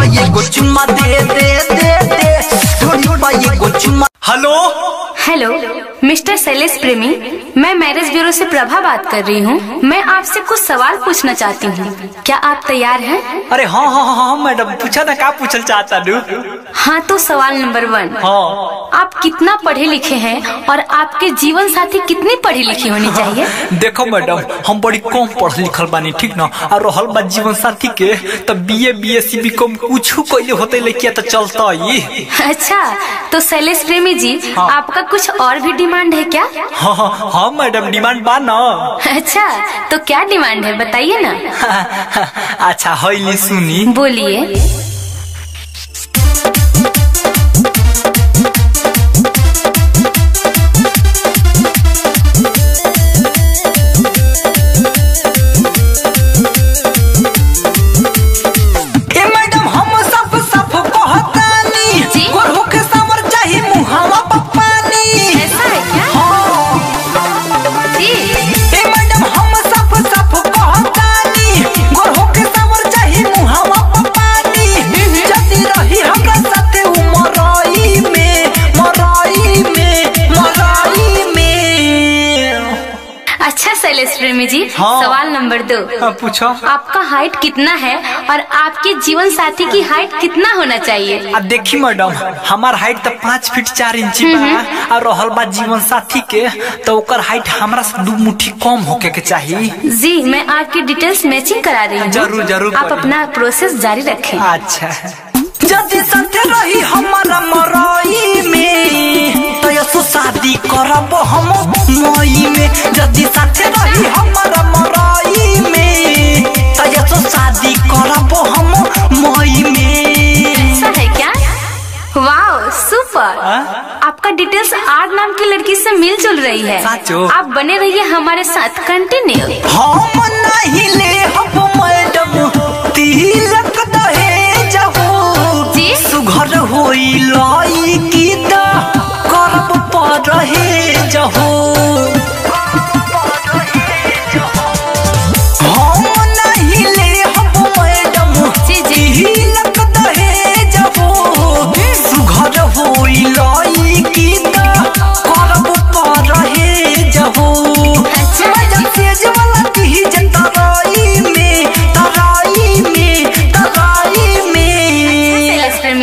ये को चुम्मा दे दे दे दे ढोली पर ये को चुम्मा। हेलो हेलो मिस्टर शैलेश प्रेमी, मैं मैरिज ब्यूरो से प्रभा बात कर रही हूँ। मैं आपसे कुछ सवाल पूछना चाहती हूँ, क्या आप तैयार हैं? अरे हाँ हाँ हाँ मैडम, पूछा ना, क्या पूछल चाहता हूँ? हाँ तो सवाल नंबर 1, हाँ आप कितना पढ़े लिखे हैं और आपके जीवन साथी कितनी पढ़ी लिखी होनी चाहिए? देखो मैडम, हम बड़ी कम पढ़ लिखल बानी, ठीक ना, और रहल बात जीवन साथी के तो BA BSc BCom कुछ कइले होते लेकिन तो चलता ही। अच्छा तो शैलेश प्रेमी जी, हाँ। आपका कुछ और भी डिमांड है क्या? हाँ हाँ हाँ मैडम, डिमांड बा ना। अच्छा तो क्या डिमांड है बताइए ना। अच्छा हईली सुनी, बोलिए। शैलेश प्रेमी जी, हाँ। सवाल नंबर 2, हाँ, पूछो। आपका हाइट कितना है और आपके जीवन साथी की हाइट कितना होना चाहिए? अब देखी मैडम, हमार हाइट तो 5 फीट 4 इंच बा, और रहल बात जीवन साथी के तो ओकर हाइट हमरा से 2 मुट्ठी कम होके के चाहिए। जी मैं आपकी डिटेल्स मैचिंग करा रही हूँ। जरूर जरूर, आप अपना प्रोसेस जारी रखें। अच्छा जदी साथे रही हमारा मरई में तो यसो शादी करब हम मई में। जदी साथे रही हमारा मरई में तो यसो शादी करब हम मई में। ऐसा है क्या? वाह सुपर। आपका डिटेल्स 8 नाम की लड़की से मिल जुल रही है। आप बने रहिए हमारे साथ, कंटिन्यू। हम नहीं ले हम मैडम तिलक दहेज हो जी, सुघर होई लाई की दा करब परहे जहो। हम नहीं ले हम मैडम तिलक दहेज हो, सुघर होई लाई की दा करब परहे जहो।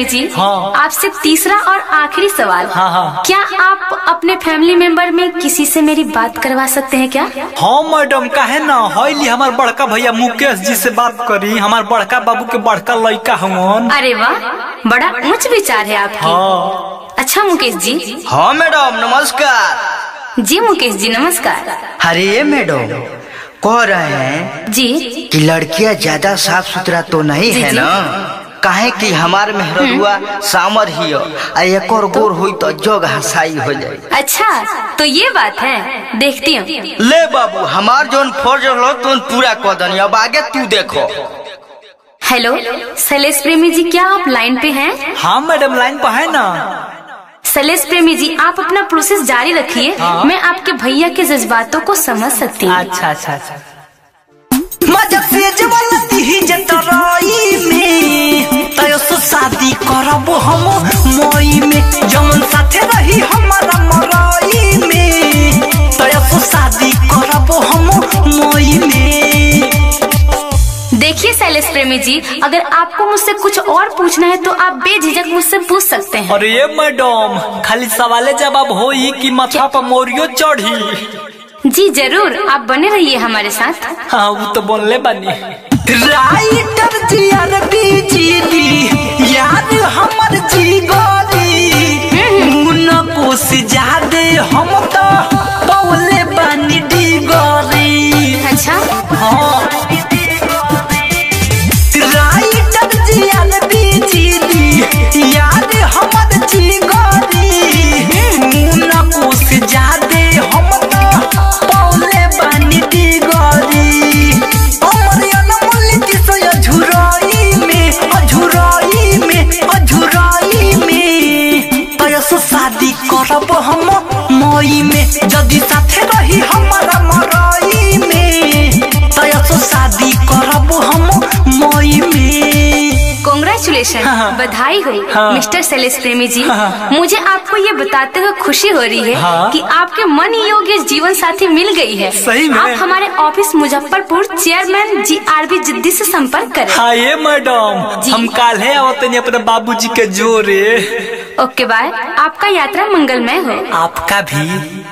जी हाँ। आपसे तीसरा और आखिरी सवाल, हाँ। क्या आप अपने फैमिली मेंबर में किसी से मेरी बात करवा सकते हैं क्या? हाँ मैडम, काहे ना, हईली हमार बड़का भैया मुकेश जी से बात करी, हमार बड़का बाबू के बड़का लड़का हवन। अरे वाह, बड़ा उच्च विचार है आपके। हाँ। अच्छा मुकेश जी। हाँ मैडम नमस्कार। जी मुकेश जी नमस्कार। अरे मैडम कह रहे हैं जी कि लड़कियां ज्यादा साफ सुथरा तो नहीं है ना, काहे कि हमार मेहरुआ सामर ही एक और गोर हुई तो जोग हसाई हो जाए। अच्छा तो ये बात है, देखती हूँ। ले बाबू, हमार जोन फर्ज हो तुम पूरा कर दनी, अब आगे तू देखो। हेलो शैलेश प्रेमी जी, क्या आप लाइन पे हैं? हाँ मैडम लाइन पर है ना। शैलेश प्रेमी जी, आप अपना प्रोसेस जारी रखिए। मैं आपके भैया के जज्बातों को समझ सकती हूँ। अच्छा अच्छा अच्छा। शादी करब हम मई में, जमन साथे रही हमारा मरई में तो शादी करब हम मई में। देखिए शैलेश प्रेमी जी, अगर आपको मुझसे कुछ और पूछना है तो आप बेझिझक मुझसे पूछ सकते हैं। अरे ये मैडम, खाली सवाले जवाब होई कि माथा पर मोरियो चढ़ी? जी जरूर, आप बने रहिए हमारे साथ। हाँ वो तो बोलले बनी। राइटर जी अरबी जी याद हमर जीगरी मुन्ना पोस जादे हम तो बोले बनी डीगरी। अच्छा हाँ। राइटर जी अरबी जी याद हमर जीगरी मुन्ना पोस जादे हम तो बोले बनी डीगरी। शादी करब हम मई में, जदी साथे रही हमारा मरई में तो शादी करब हम मई में। कांग्रेचुलेशन। कांग्रेचुलेशन, बधाई हो मिस्टर शैलेश प्रेमी जी। मुझे आपको ये बताते हुए खुशी हो रही है कि आपके मन योग्य जीवन साथी मिल गई है। सही में? आप हमारे ऑफिस मुजफ्फरपुर चेयरमैन GRB जिद्दी से संपर्क करें। हाँ ये मैडम, हम काल है आवतनी अपने बाबूजी के जोरे। ओके बाय, आपका यात्रा मंगलमय हो। आपका भी।